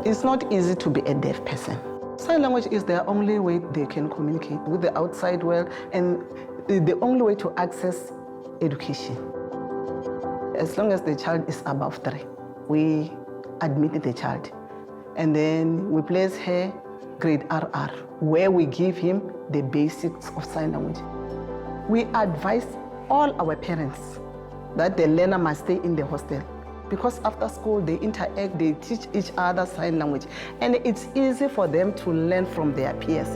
It's not easy to be a deaf person. Sign language is the only way they can communicate with the outside world and the only way to access education. As long as the child is above 3, we admit the child. And then we place her grade RR, where we give him the basics of sign language. We advise all our parents that the learner must stay in the hostel because after school they interact, they teach each other sign language, and it's easy for them to learn from their peers.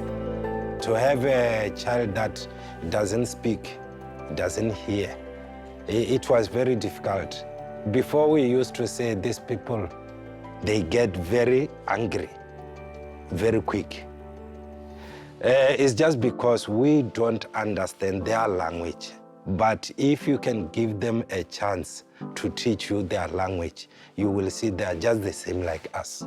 To have a child that doesn't speak, doesn't hear, it was very difficult. Before we used to say these people, they get very angry, very quick. It's just because we don't understand their language. But if you can give them a chance to teach you their language, you will see they are just the same like us.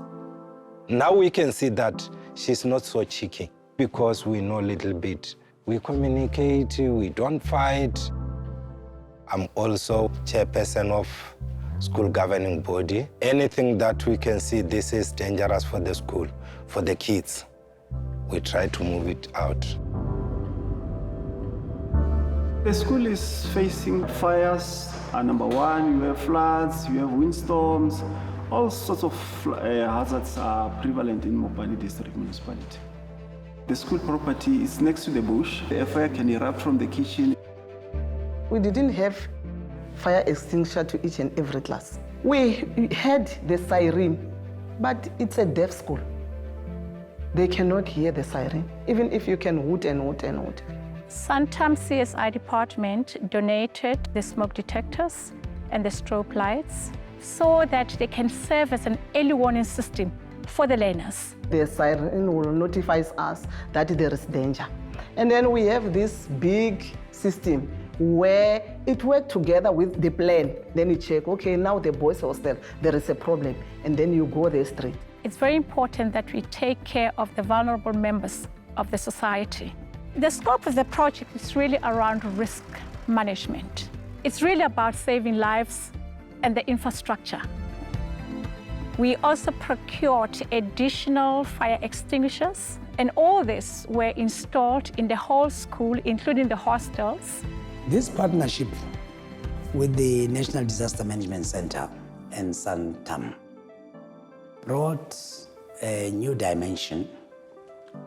Now we can see that she's not so cheeky because we know a little bit. We communicate, we don't fight. I'm also chairperson of school governing body. Anything that we can see this is dangerous for the school, for the kids, we try to move it out. The school is facing fires. Number one, you have floods, you have windstorms. All sorts of hazards are prevalent in Mopani District Municipality. The school property is next to the bush. The fire can erupt from the kitchen. We didn't have fire extinguisher to each and every class. We had the siren, but it's a deaf school. They cannot hear the siren, even if you can hoot and hoot and hoot. Santam CSI department donated the smoke detectors and the strobe lights so that they can serve as an early warning system for the learners. The siren will notify us that there is danger. And then we have this big system where it works together with the plan. Then you check, okay, now the boys hostel, there is a problem, and then you go there straight. It's very important that we take care of the vulnerable members of the society. The scope of the project is really around risk management. It's really about saving lives and the infrastructure. We also procured additional fire extinguishers, and all this were installed in the whole school, including the hostels. This partnership with the National Disaster Management Center and Santam brought a new dimension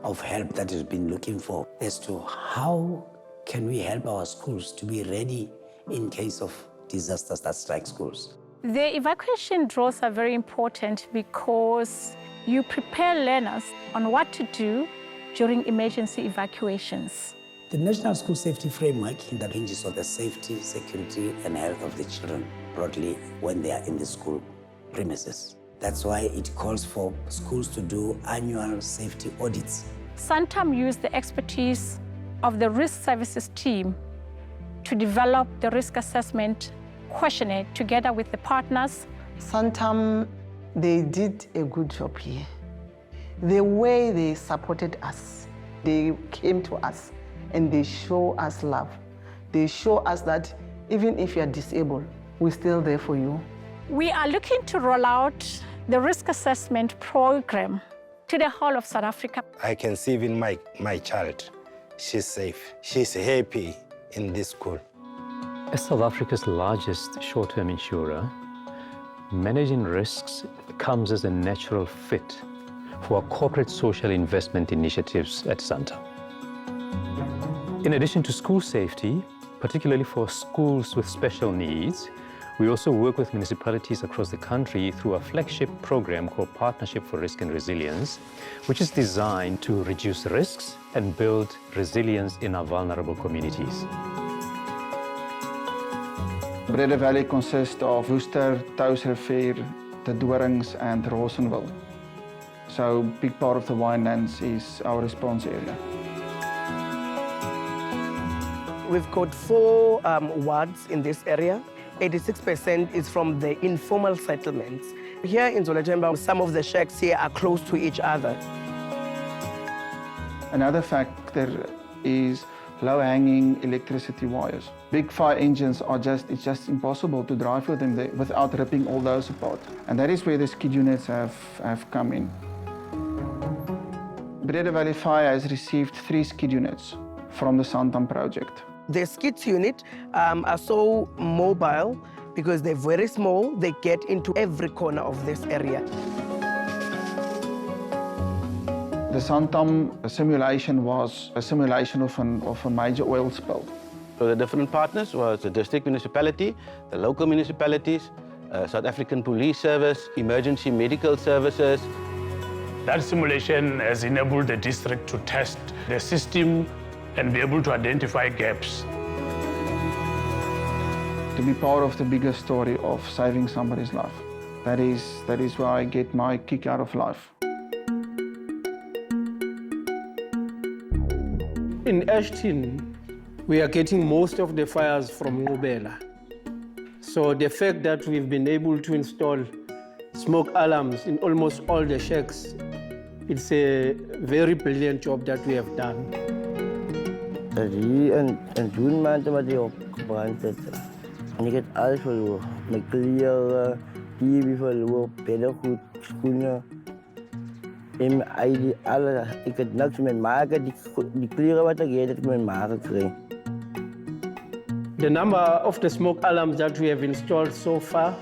of help that has been looking for as to how can we help our schools to be ready in case of disasters that strike schools. The evacuation drills are very important because you prepare learners on what to do during emergency evacuations. The National School Safety Framework that hinges on the safety, security, and health of the children broadly when they are in the school premises. That's why it calls for schools to do annual safety audits. Santam used the expertise of the risk services team to develop the risk assessment questionnaire together with the partners. Santam, they did a good job here. The way they supported us, they came to us and they show us love. They show us that even if you're disabled, we're still there for you. We are looking to roll out the risk assessment program to the whole of South Africa. I can see even my child, she's safe. She's happy in this school. As South Africa's largest short-term insurer, managing risks comes as a natural fit for our corporate social investment initiatives at Santam. In addition to school safety, particularly for schools with special needs, we also work with municipalities across the country through a flagship program called Partnership for Risk and Resilience, which is designed to reduce risks and build resilience in our vulnerable communities. Brede Valley consists of Worcester, Touwsrivier, the Dorings and Rosenville. So a big part of the winelands is our response area. We've got 4 wards in this area. 86% is from the informal settlements. Here in Zoletemba, some of the shacks here are close to each other. Another factor is low-hanging electricity wires. Big fire engines it's just impossible to drive with them there without ripping all those apart. And that is where the skid units have come in. Breda Valley Fire has received 3 skid units from the Santam project. The skids unit are so mobile because they're very small. They get into every corner of this area. The Santam simulation was a simulation of a major oil spill. So the different partners was the district municipality, the local municipalities, South African Police Service, emergency medical services. That simulation has enabled the district to test the system and be able to identify gaps. To be part of the bigger story of saving somebody's life. That is where I get my kick out of life. In Ashton, we are getting most of the fires from Ngobela. So the fact that we've been able to install smoke alarms in almost all the shacks, it's a very brilliant job that we have done. Hier in June maand wat die opgebrand het. En ik heb alles verloren. Mijn kleren, TV verloren, beddengoed, schoenen. En mijn ID, alles. Ik heb niks met maken. Die kleren wat ik heb, heb ik met maken gekregen. The number of the smoke alarms that we have installed so far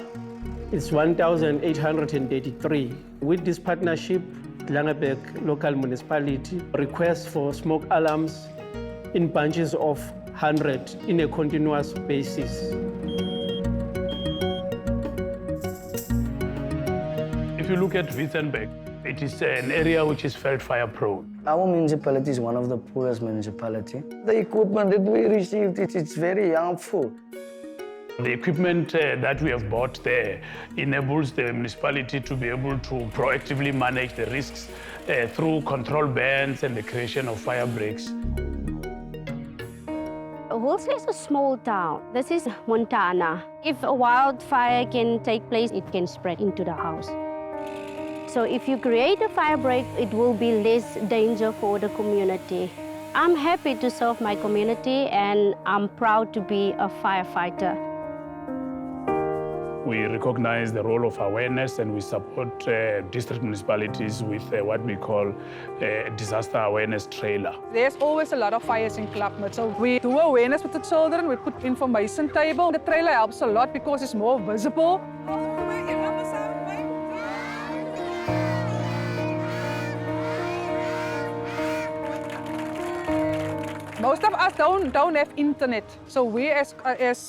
is 1,833. With this partnership, Langeberg local municipality requests for smoke alarms in bunches of 100 in a continuous basis. If you look at Wittenberg, it is an area which is felt fire prone. Our municipality is one of the poorest municipalities. The equipment that we received, it's very harmful. The equipment that we have bought there enables the municipality to be able to proactively manage the risks through control bands and the creation of fire breaks. Woolsley is a small town. This is Montana. If a wildfire can take place, it can spread into the house. So if you create a fire break, it will be less danger for the community. I'm happy to serve my community and I'm proud to be a firefighter. We recognize the role of awareness and we support district municipalities with what we call a disaster awareness trailer. There's always a lot of fires in Klapmuts, so we do awareness with the children, we put information table. The trailer helps a lot because it's more visible. Most of us don't have internet, so we as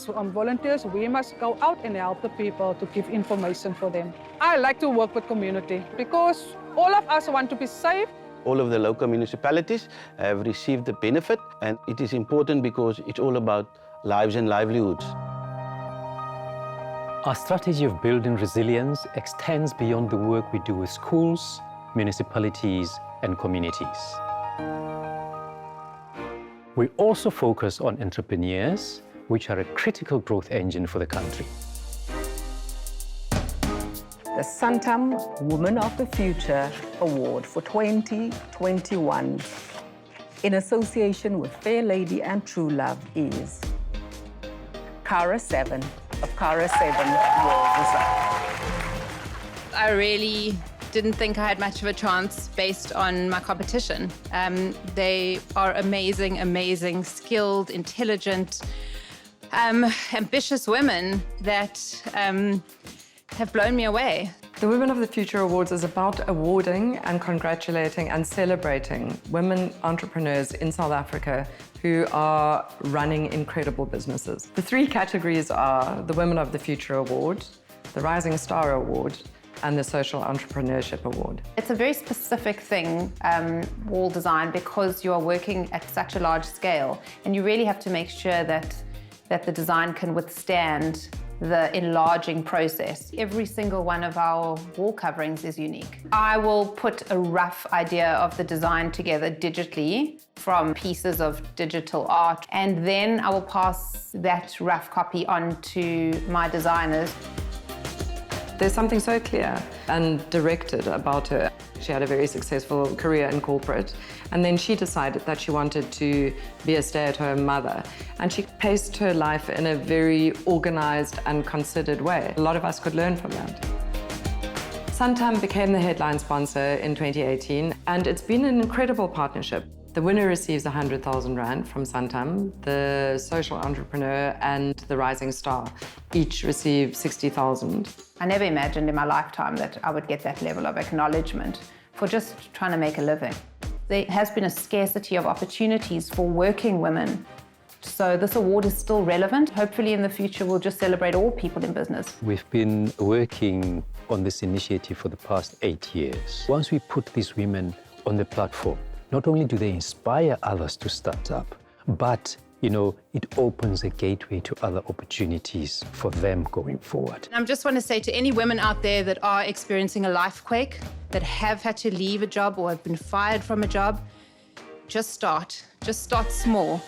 volunteers, we must go out and help the people to give information for them. I like to work with community because all of us want to be safe. All of the local municipalities have received the benefit, and it is important because it's all about lives and livelihoods. Our strategy of building resilience extends beyond the work we do with schools, municipalities, and communities. We also focus on entrepreneurs, which are a critical growth engine for the country. The Santam Woman of the Future Award for 2021, in association with Fair Lady and True Love, is Cara 7 of Cara 7 World Design. I really didn't think I had much of a chance based on my competition. They are amazing, amazing, skilled, intelligent, ambitious women that have blown me away. The Women of the Future Awards is about awarding and congratulating and celebrating women entrepreneurs in South Africa who are running incredible businesses. The 3 categories are the Women of the Future Award, the Rising Star Award, and the Social Entrepreneurship Award. It's a very specific thing, wall design, because you are working at such a large scale, and you really have to make sure that the design can withstand the enlarging process. Every single one of our wall coverings is unique. I will put a rough idea of the design together digitally from pieces of digital art, and then I will pass that rough copy on to my designers. There's something so clear and directed about her. She had a very successful career in corporate, and then she decided that she wanted to be a stay-at-home mother. And she paced her life in a very organized and considered way. A lot of us could learn from that. Santam became the headline sponsor in 2018, and it's been an incredible partnership. The winner receives 100,000 Rand from Santam, the social entrepreneur and the rising star each receive 60,000. I never imagined in my lifetime that I would get that level of acknowledgement for just trying to make a living. There has been a scarcity of opportunities for working women, so this award is still relevant. Hopefully in the future we'll just celebrate all people in business. We've been working on this initiative for the past 8 years. Once we put these women on the platform, not only do they inspire others to start up, but it opens a gateway to other opportunities for them going forward. I just want to say to any women out there that are experiencing a life quake, that have had to leave a job or have been fired from a job, just start small.